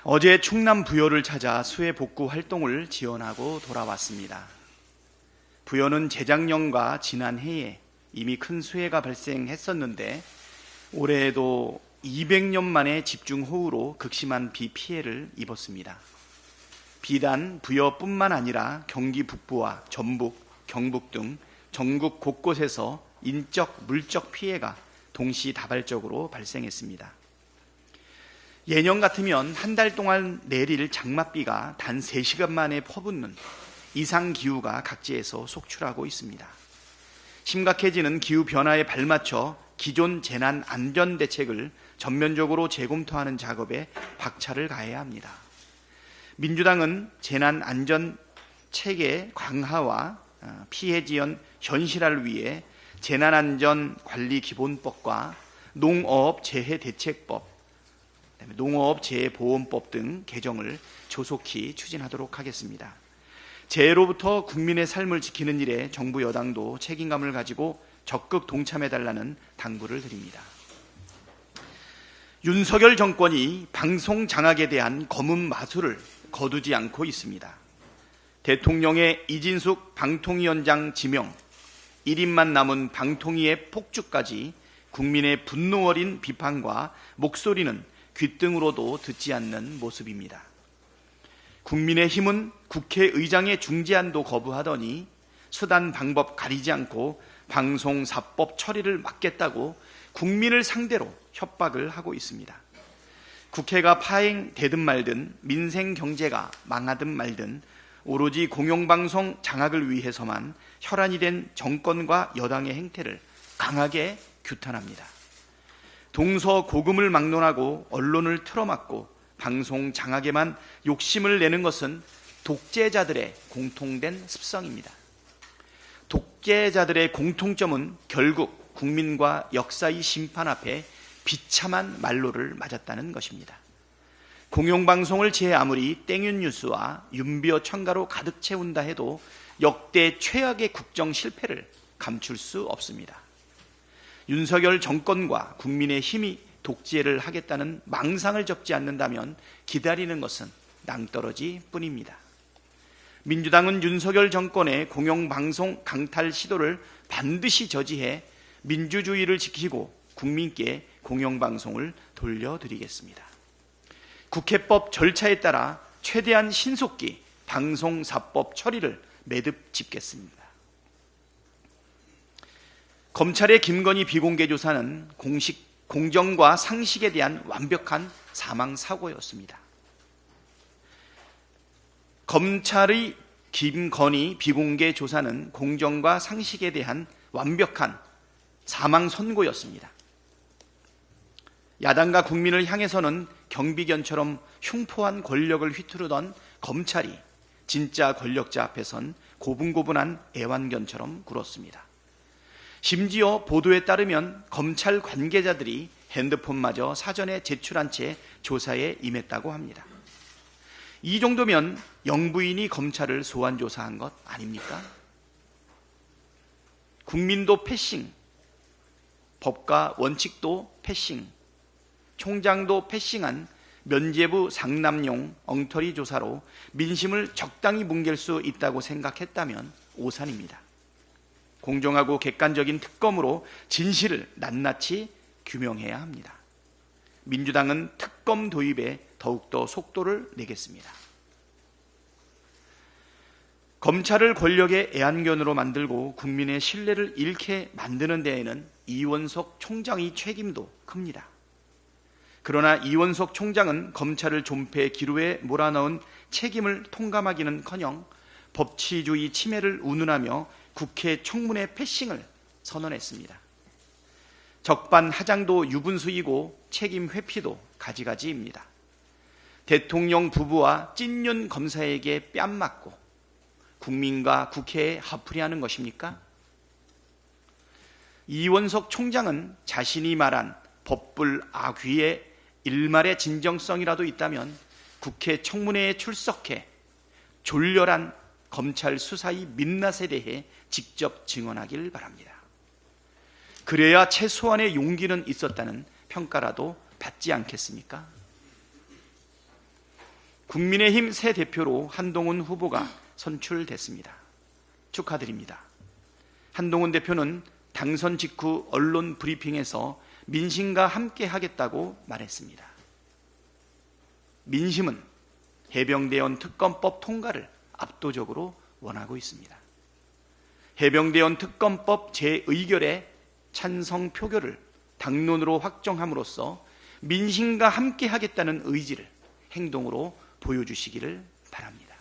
어제 충남 부여를 찾아 수해 복구 활동을 지원하고 돌아왔습니다. 부여는 재작년과 지난해에 이미 큰 수해가 발생했었는데 올해에도 200년 만에 집중호우로 극심한 비 피해를 입었습니다. 비단 부여뿐만 아니라 경기 북부와 전북, 경북 등 전국 곳곳에서 인적, 물적 피해가 동시다발적으로 발생했습니다. 예년 같으면 한 달 동안 내릴 장맛비가 단 3시간 만에 퍼붓는 이상기후가 각지에서 속출하고 있습니다. 심각해지는 기후변화에 발맞춰 기존 재난안전대책을 전면적으로 재검토하는 작업에 박차를 가해야 합니다. 민주당은 재난안전체계 강화와 피해 지연 현실화를 위해 재난안전관리기본법과 농어업재해대책법, 농어업재해보험법 등 개정을 조속히 추진하도록 하겠습니다. 재해로부터 국민의 삶을 지키는 일에 정부 여당도 책임감을 가지고 적극 동참해달라는 당부를 드립니다. 윤석열 정권이 방송 장악에 대한 검은 마술을 거두지 않고 있습니다. 대통령의 이진숙 방통위원장 지명, 1인만 남은 방통위의 폭주까지 국민의 분노 어린 비판과 목소리는 귓등으로도 듣지 않는 모습입니다. 국민의힘은 국회의장의 중재안도 거부하더니 수단 방법 가리지 않고 방송사법 처리를 막겠다고 국민을 상대로 협박을 하고 있습니다. 국회가 파행되든 말든 민생 경제가 망하든 말든 오로지 공영방송 장악을 위해서만 혈안이 된 정권과 여당의 행태를 강하게 규탄합니다. 동서고금을 막론하고 언론을 틀어막고 방송 장악에만 욕심을 내는 것은 독재자들의 공통된 습성입니다. 독재자들의 공통점은 결국 국민과 역사의 심판 앞에 비참한 말로를 맞았다는 것입니다. 공영방송을 제 아무리 땡윤뉴스와 윤비어 첨가로 가득 채운다 해도 역대 최악의 국정 실패를 감출 수 없습니다. 윤석열 정권과 국민의 힘이 독재를 하겠다는 망상을 접지 않는다면 기다리는 것은 낭떠러지 뿐입니다. 민주당은 윤석열 정권의 공영방송 강탈 시도를 반드시 저지해 민주주의를 지키고 국민께 공영방송을 돌려드리겠습니다. 국회법 절차에 따라 최대한 신속히 방송사법 처리를 매듭 짓겠습니다. 검찰의 김건희 비공개 조사는 공정과 상식에 대한 완벽한 사망사고였습니다. 검찰의 김건희 비공개 조사는 공정과 상식에 대한 완벽한 사망선고였습니다. 야당과 국민을 향해서는 경비견처럼 흉포한 권력을 휘두르던 검찰이 진짜 권력자 앞에선 고분고분한 애완견처럼 굴었습니다. 심지어 보도에 따르면 검찰 관계자들이 핸드폰마저 사전에 제출한 채 조사에 임했다고 합니다. 이 정도면 영부인이 검찰을 소환 조사한 것 아닙니까? 국민도 패싱, 법과 원칙도 패싱, 총장도 패싱한 면죄부 상남용 엉터리 조사로 민심을 적당히 뭉갤 수 있다고 생각했다면 오산입니다. 공정하고 객관적인 특검으로 진실을 낱낱이 규명해야 합니다. 민주당은 특검 도입에 더욱더 속도를 내겠습니다. 검찰을 권력의 애완견으로 만들고 국민의 신뢰를 잃게 만드는 데에는 이원석 총장의 책임도 큽니다. 그러나 이원석 총장은 검찰을 존폐 기로에 몰아넣은 책임을 통감하기는커녕 법치주의 침해를 운운하며 국회 청문회 패싱을 선언했습니다. 적반하장도 유분수이고 책임 회피도 가지가지입니다. 대통령 부부와 찐윤 검사에게 뺨 맞고 국민과 국회에 화풀이하는 것입니까? 이원석 총장은 자신이 말한 법불 아귀의 일말의 진정성이라도 있다면 국회 청문회에 출석해 졸렬한 검찰 수사의 민낯에 대해 직접 증언하길 바랍니다. 그래야 최소한의 용기는 있었다는 평가라도 받지 않겠습니까? 국민의힘 새 대표로 한동훈 후보가 선출됐습니다. 축하드립니다. 한동훈 대표는 당선 직후 언론 브리핑에서 민심과 함께 하겠다고 말했습니다. 민심은 해병대원 특검법 통과를 압도적으로 원하고 있습니다. 해병대원 특검법 재의결의 찬성 표결을 당론으로 확정함으로써 민심과 함께 하겠다는 의지를 행동으로 보여주시기를 바랍니다.